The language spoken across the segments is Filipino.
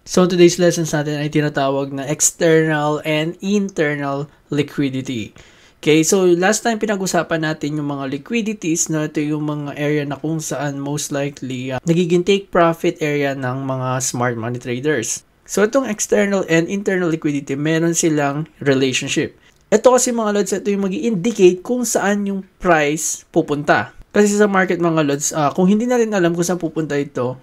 So today's lessons natin ay tinatawag na external and internal liquidity. Okay, so last time pinag-usapan natin yung mga liquidities, no? Ito yung mga area na kung saan most likely nagiging take profit area ng mga smart money traders. So itong external and internal liquidity, meron silang relationship. Ito kasi mga lods, ito yung mag-i-indicate kung saan yung price pupunta. Kasi sa market mga lods, kung hindi natin alam kung saan pupunta ito,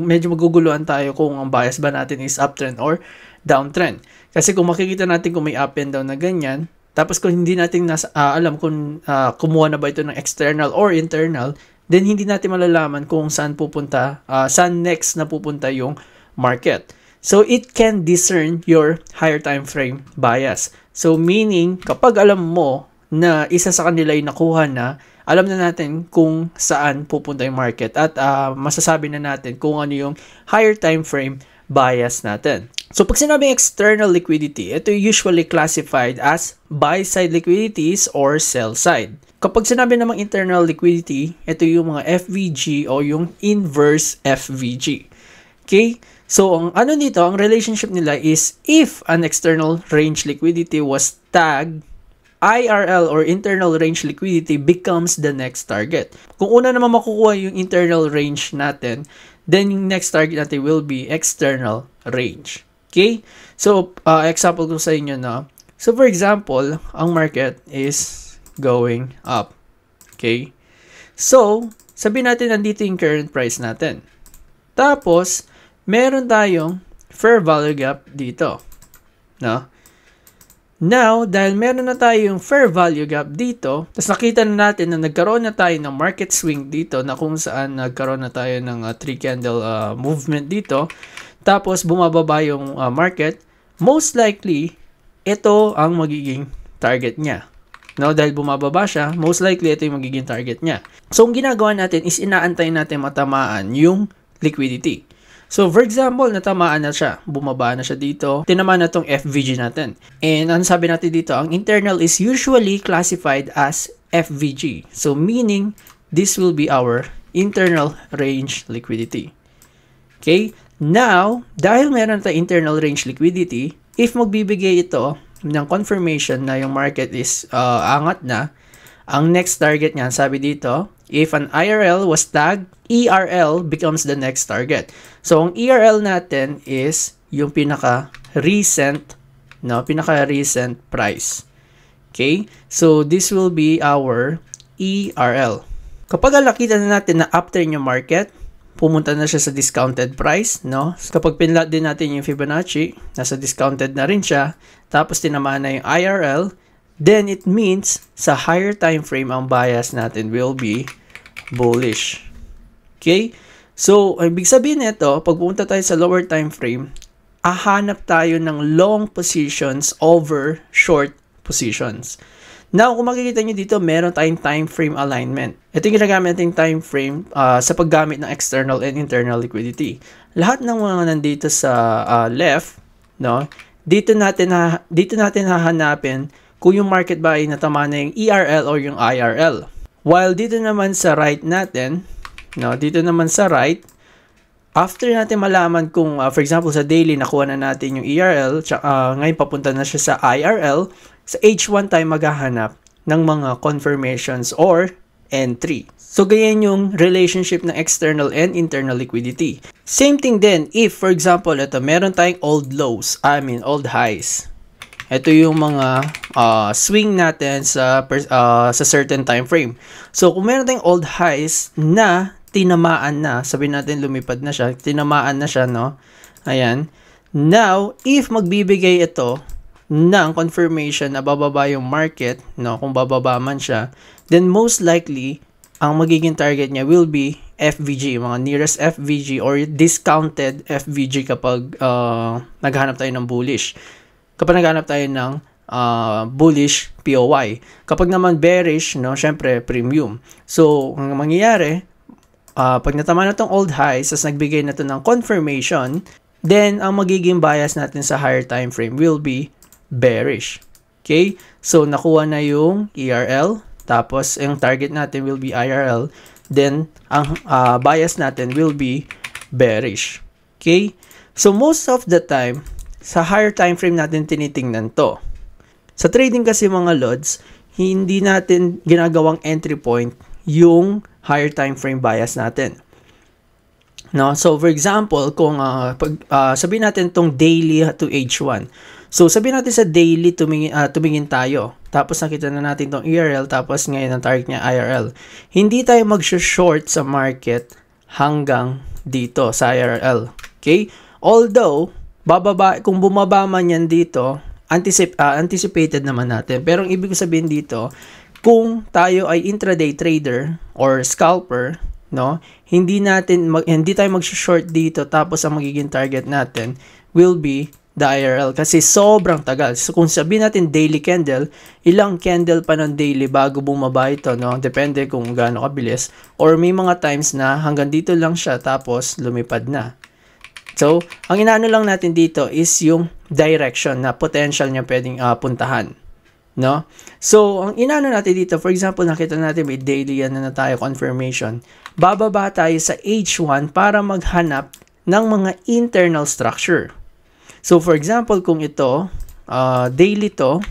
medyo maguguluhan tayo kung ang bias ba natin is uptrend or downtrend. Kasi kung makikita natin kung may up and down na ganyan, tapos kung hindi natin alam kung kumuha na ba ito ng external or internal, then hindi natin malalaman kung saan pupunta, saan next na pupunta yung market. So it can discern your higher time frame bias. So meaning, kapag alam mo na isa sa kanila ay nakuha na, alam na natin kung saan pupunta yung market at masasabi na natin kung ano yung higher time frame bias natin. So pag sinabing external liquidity, ito usually classified as buy-side liquidities or sell-side. Kapag sinabi namang internal liquidity, ito yung mga FVG o yung inverse FVG. Okay? So ang ano dito, ang relationship nila is if an external range liquidity was tagged, IRL or internal range liquidity becomes the next target. Kung una naman makukuha yung internal range natin, then yung next target natin will be external range. Okay? So, example ko sa inyo na. So, for example, ang market is going up. Okay? So, sabihin natin nandito yung current price natin. Tapos, meron tayong fair value gap dito. No? Now, dahil meron na tayong fair value gap dito, tapos nakita na natin na nagkaroon na tayo ng market swing dito na kung saan nagkaroon na tayo ng 3 candle movement dito, tapos bumababa yung market, most likely, ito ang magiging target niya. No, dahil bumababa siya, most likely ito yung magiging target niya. So, ang ginagawa natin is inaantay natin matamaan yung liquidity. So, for example, natamaan na siya. Bumaba na siya dito. Tinamaan na itong FVG natin. And ang sabi natin dito, ang internal is usually classified as FVG. So, meaning, this will be our internal range liquidity. Okay? Now, dahil meron tayong internal range liquidity, if magbibigay ito ng confirmation na yung market is angat na, ang next target niya, sabi dito, if an IRL was tagged, ERL becomes the next target. So, ang ERL natin is yung pinaka-recent price. Okay? So, this will be our ERL. Kapag nakita na natin na uptrend yung market, pumunta na siya sa discounted price, no? Kapag pinlat din natin yung Fibonacci, nasa discounted na rin siya, tapos tinamaan na yung IRL, then it means sa higher time frame ang bias natin will be bullish. Okay? So, ibig sabihin nito, pag pumunta tayo sa lower time frame, hahanap tayo ng long positions over short positions. Now, kung makikita nyo dito, meron tayong time frame alignment. Ito yung ginagamit nating time frame sa paggamit ng external and internal liquidity. Lahat ng mga nandito sa left, no, dito natin hahanapin kung yung market ba ay natama na yung ERL or yung IRL. While dito naman sa right natin, no, dito naman sa right, after natin malaman kung, for example, sa daily, nakuha na natin yung ERL, ngayon papunta na siya sa IRL, sa H1 tayo maghahanap ng mga confirmations or entry. So, ganyan yung relationship ng external and internal liquidity. Same thing din, if, for example, ito, meron tayong old highs. Ito yung mga swing natin sa certain time frame. So, kung meron tayong old highs na tinamaan na, sabihin natin lumipad na siya, tinamaan na siya, no? Ayan. Now, if magbibigay ito ng confirmation na bababa yung market, no, kung bababa man siya, then most likely, ang magiging target niya will be FVG, mga nearest FVG or discounted FVG kapag naghahanap tayo ng bullish. Kapag naghahanap tayo ng bullish POY. Kapag naman bearish, no, syempre premium. So, ang mangyayari, pag natama na itong old highs, as nagbigay na ito ng confirmation, then ang magiging bias natin sa higher time frame will be bearish. Okay? So, nakuha na yung ERL, tapos yung target natin will be IRL, then ang bias natin will be bearish. Okay? So, most of the time, sa higher time frame natin tinitingnan to. Sa trading kasi mga lods, hindi natin ginagawang entry point yung higher time frame bias natin. No? So, for example, kung sabihin natin itong daily to H1. So, sabihin natin sa daily tumingin tayo. Tapos nakita na natin itong ERL, tapos ngayon ang target niya IRL. Hindi tayo mag-short sa market hanggang dito sa IRL. Okay? Although, kung bumaba man yan dito, anticipated naman natin. Pero ang ibig sabihin dito, kung tayo ay intraday trader or scalper, no, hindi tayo mag-short dito, tapos ang magiging target natin will be the IRL kasi sobrang tagal. So kung sabihin natin daily candle, ilang candle pa ng daily bago bumaba ito, no? Depende kung gaano kabilis, or may mga times na hanggang dito lang siya tapos lumipad na. So, ang inaano lang natin dito is yung direction na potential niya pwedeng puntahan, no? So, ang inaano natin dito, for example, nakita natin may daily yan na tayo confirmation. Bababa tayo sa H1 para maghanap ng mga internal structure. So, for example, kung ito, daily to,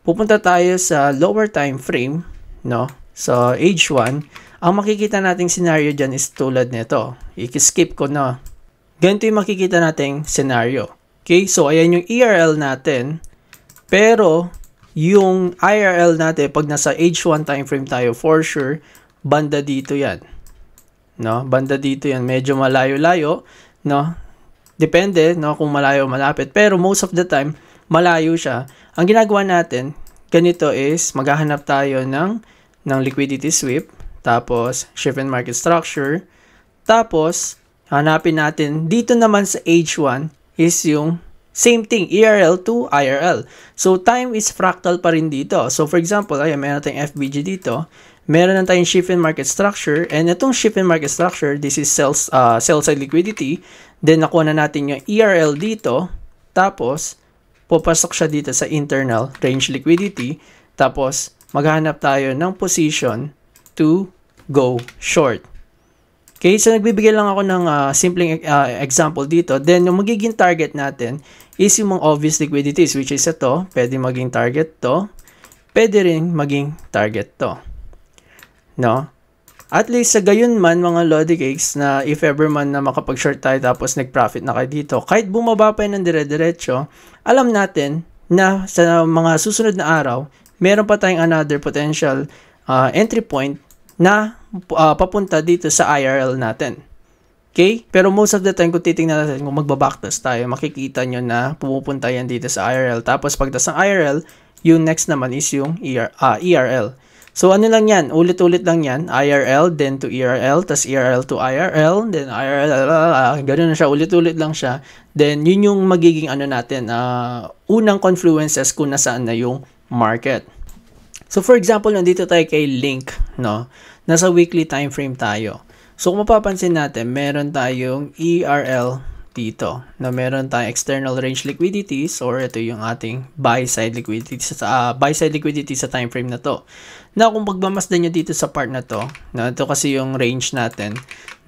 pupunta tayo sa lower time frame, no? So, H1, ang makikita nating scenario dyan is tulad nito. I-skip ko na. Ganito yung makikita nating scenario. Okay? So, ayan yung ERL natin. Pero, yung IRL natin, pag nasa H1 time frame tayo, for sure, banda dito yan. No? Banda dito yan. Medyo malayo-layo, no? Depende, no, kung malayo o malapit. Pero most of the time, malayo siya. Ang ginagawa natin, ganito is, maghahanap tayo ng liquidity sweep, tapos, shift in market structure, tapos, hanapin natin, dito naman sa H1 is yung same thing, ERL to IRL. So, time is fractal pa rin dito. So, for example, ayan, meron tayong FBG dito. Meron na tayong shift in market structure. And itong shift in market structure, this is sell side liquidity. Then, nakuha na natin yung ERL dito. Tapos, pupasok siya dito sa internal range liquidity. Tapos, maghanap tayo ng position to go short. Okay, so nagbibigay lang ako ng simpleng example dito. Then, yung magiging target natin is yung mga obvious liquidities, which is ito. Pwede maging target to. Pwede rin maging target to. No? At least sa gayon man, mga Lodi Cakes, na if ever man na makapag-short tayo tapos nag-profit na kayo dito, kahit bumaba pa yun ng dire-diretso, alam natin na sa mga susunod na araw, meron pa tayong another potential entry point na papunta dito sa IRL natin. Okay? Pero most of the time, kung titingnan natin, kung magbabacktest tayo, makikita nyo na pumupunta yan dito sa IRL. Tapos pagtas ng IRL, yung next naman is yung ERL. So, ano lang yan? Ulit-ulit lang yan. IRL, then to ERL, tas ERL to IRL, then IRL, ganoon na siya. Ulit-ulit lang siya. Then, yun yung magiging natin, unang confluences kung nasaan na yung market. So, for example, nandito tayo kay Link, no? Nasa weekly time frame tayo. So, kung mapapansin natin, meron tayong ERL dito, na meron tayong external range liquidities, or ito yung ating buy-side liquidity sa time frame na to. Now, kung pagmamasdan nyo dito sa part na to, no, ito kasi yung range natin,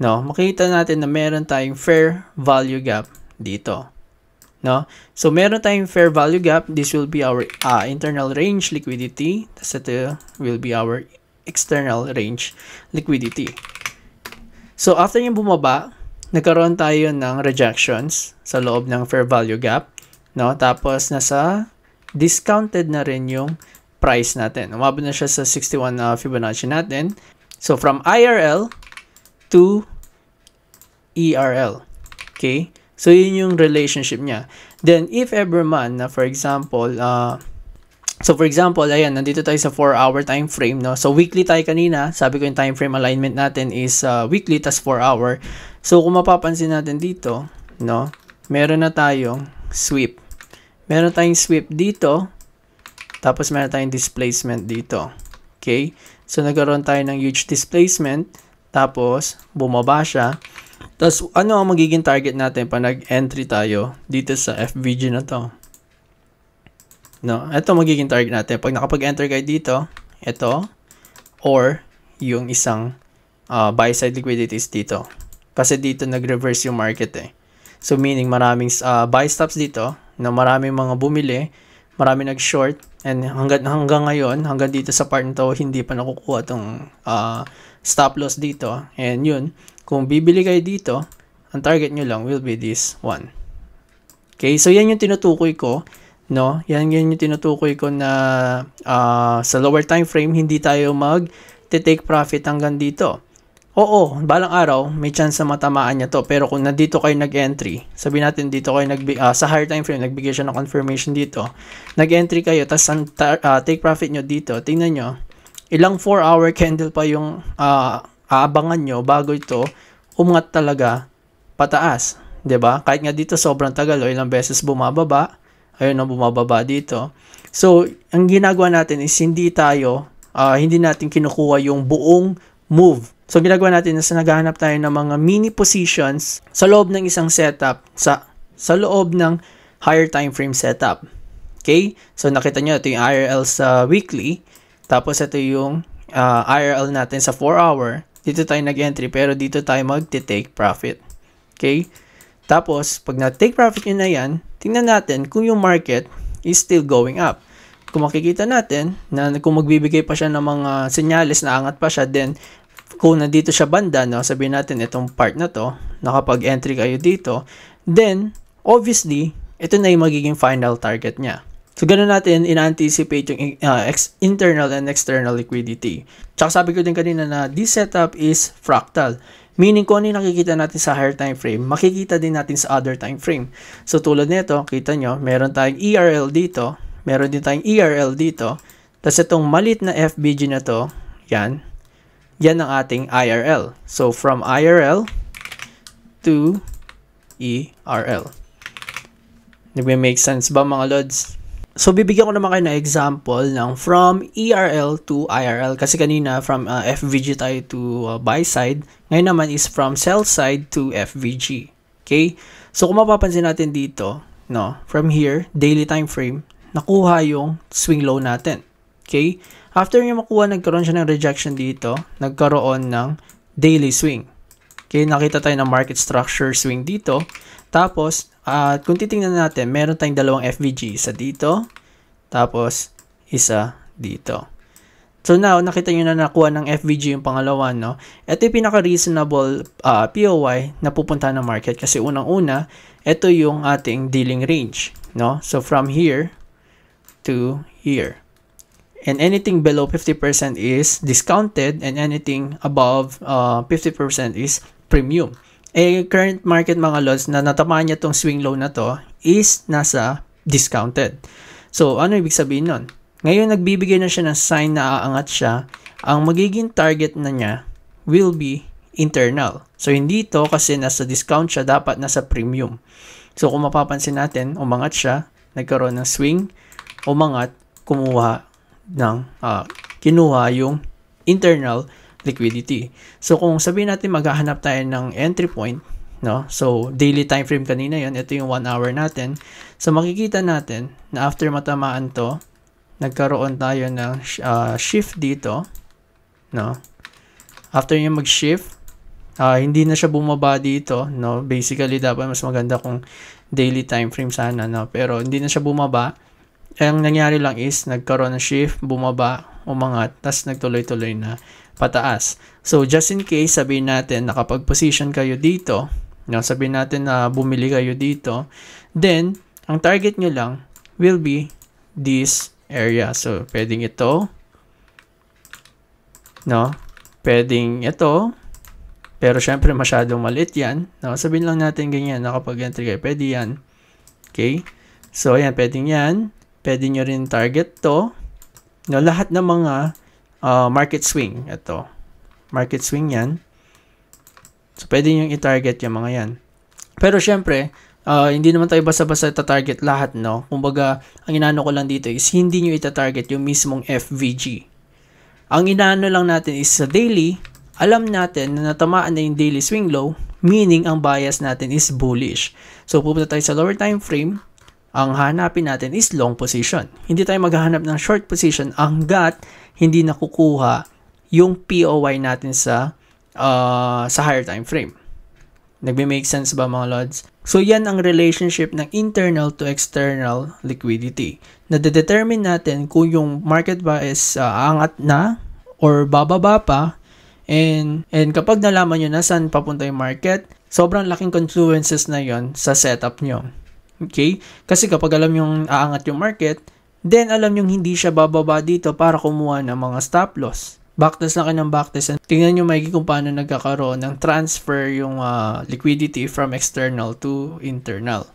no, makikita natin na meron tayong fair value gap dito. No? So, meron tayong fair value gap. This will be our internal range liquidity. Tapos ito will be our external range liquidity. So, after yung bumaba, nagkaroon tayo ng rejections sa loob ng fair value gap. No? Tapos, nasa discounted na rin yung price natin. Umabot na siya sa 61 Fibonacci natin. So, from IRL to ERL. Okay? So, yun yung relationship niya. Then, if ever man, na for example, ayan, nandito tayo sa 4-hour time frame, no? So, weekly tayo kanina. Sabi ko yung time frame alignment natin is weekly, tas 4-hour. So, kung mapapansin natin dito, no? Meron na tayong sweep. Meron tayong sweep dito. Tapos, meron tayong displacement dito. Okay? So, nagkaroon tayo ng huge displacement. Tapos, bumaba siya. Tapos, ano ang magiging target natin pag nag-entry tayo dito sa FVG na to? No, ito magiging target natin. Pag nakapag-enter kayo dito, ito, or yung isang buy-side liquidities dito. Kasi dito nag-reverse yung market eh. So meaning maraming buy stops dito, na maraming mga bumili, marami nag-short, and hanggang ngayon, hanggang dito sa part nito, hindi pa nakukuha tong stop loss dito. And yun, kung bibili kayo dito, ang target nyo lang will be this one. Okay, so yan yung tinutukoy ko, no? Yan yung tinutukoy ko na sa lower time frame, hindi tayo take profit hanggang dito. Oo, balang araw, may chance na matamaan niya to. Pero kung nandito kayo nag-entry, sabi natin dito kayo sa higher time frame, nagbigay siya ng confirmation dito. Nag-entry kayo, tapos take profit nyo dito. Tingnan nyo, ilang 4-hour candle pa yung aabangan nyo bago ito umangat talaga pataas. 'Di ba? Kahit nga dito sobrang tagal, o ilang beses bumababa, ayun na bumababa dito. So, ang ginagawa natin is hindi natin kinukuha yung buong move. So, ginagawa natin is naghahanap tayo ng mga mini positions sa loob ng isang setup, sa loob ng higher time frame setup. Okay? So, nakita nyo, ito yung IRL sa weekly. Tapos, ito yung IRL natin sa 4-hour. Dito tayo nag-entry, pero dito tayo mag-take profit. Okay? Tapos, pag na-take profit nyo na yan, tingnan natin kung yung market is still going up. Kung makikita natin na kung magbibigay pa siya ng mga senyales na angat pa siya, then kung nandito siya banda, no, sabihin natin itong part na to, nakapag-entry kayo dito, then, obviously, ito na yung magiging final target niya. So, ganun natin ina-anticipate yung internal and external liquidity. Tsaka sabi ko din kanina na this setup is fractal. Meaning, kung ano yung nakikita natin sa higher time frame, makikita din natin sa other time frame. So, tulad nito, kita nyo, meron tayong ERL dito, meron din tayong ERL dito, tapos itong malit na FBG na to, yan ang ating IRL. So, from IRL to ERL. Nagme-make sense ba mga lods? So, bibigyan ko naman kayo ng example ng from ERL to IRL. Kasi kanina, from FVG tayo to buy side. Ngayon naman is from sell side to FVG. Okay? So, kung mapapansin natin dito, no, from here, daily time frame, nakuha yung swing low natin. Okay? After niya makuha, nagkaroon siya ng rejection dito, nagkaroon ng daily swing. Okay, nakita tayo ng market structure swing dito. Tapos, kung titingnan natin, meron tayong dalawang FVG. Isa dito, tapos isa dito. So now, nakita nyo na nakuha ng FVG yung pangalawa, no? Ito yung pinaka-reasonable POY na pupunta ng market. Kasi unang-una, ito yung ating dealing range, no? So from here to here. And anything below 50% is discounted, and anything above 50% is premium. Current market mga lods na natamaan niya tong swing low na to is nasa discounted. So, ano ibig sabihin nun? Ngayon, nagbibigay na siya ng sign na aangat siya. Ang magiging target na niya will be internal. So, hindi to kasi nasa discount siya, dapat nasa premium. So, kung mapapansin natin, umangat siya, nagkaroon ng swing, umangat, kinuha yung internal liquidity. So, kung sabihin natin maghahanap tayo ng entry point, no? So, daily time frame kanina yon, ito yung 1 hour natin. So, makikita natin na after matamaan to, nagkaroon tayo ng shift dito, no? After niya mag-shift, hindi na siya bumaba dito, no? Basically, dapat mas maganda kung daily time frame sana, no? Pero hindi na siya bumaba. Ang nangyari lang is, nagkaroon ng shift, bumaba, umangat, tas nagtuloy-tuloy na pataas. So, just in case, sabihin natin, nakapag-position kayo dito, no, sabihin natin na bumili kayo dito, then, ang target nyo lang will be this area. So, pwedeng ito, no, pwedeng ito, pero syempre masyadong maliit yan, no, sabihin lang natin ganyan, nakapag-entry kayo, pwede yan. Okay? So, ayan, pwedeng yan. Pwede nyo rin target to. No, lahat ng mga market swing. Ito. Market swing yan. So, pwede nyo i-target yung mga yan. Pero, syempre, hindi naman tayo basta-basta ita-target lahat, no? Kumbaga, ang inaano ko lang dito is hindi nyo ita-target yung mismong FVG. Ang inaano lang natin is sa daily, alam natin na natamaan na yung daily swing low, meaning ang bias natin is bullish. So, pupunta tayo sa lower time frame. Ang hanapin natin is long position. Hindi tayo maghahanap ng short position hanggat hindi nakukuha yung POY natin sa higher time frame. Nagme-make sense ba mga lods? So yan ang relationship ng internal to external liquidity. Nade-determine natin kung yung market ba is aangat na or bababa pa. And kapag nalaman nyo na saan papunta yung market, sobrang laking confluences na yon sa setup nyo. Okay? Kasi kapag alam yung aangat yung market, then alam yung hindi siya bababa dito para kumuha ng mga stop loss. Backtest na kayo ng backtest. Tingnan nyo maigi kung paano nagkakaroon ng transfer yung liquidity from external to internal.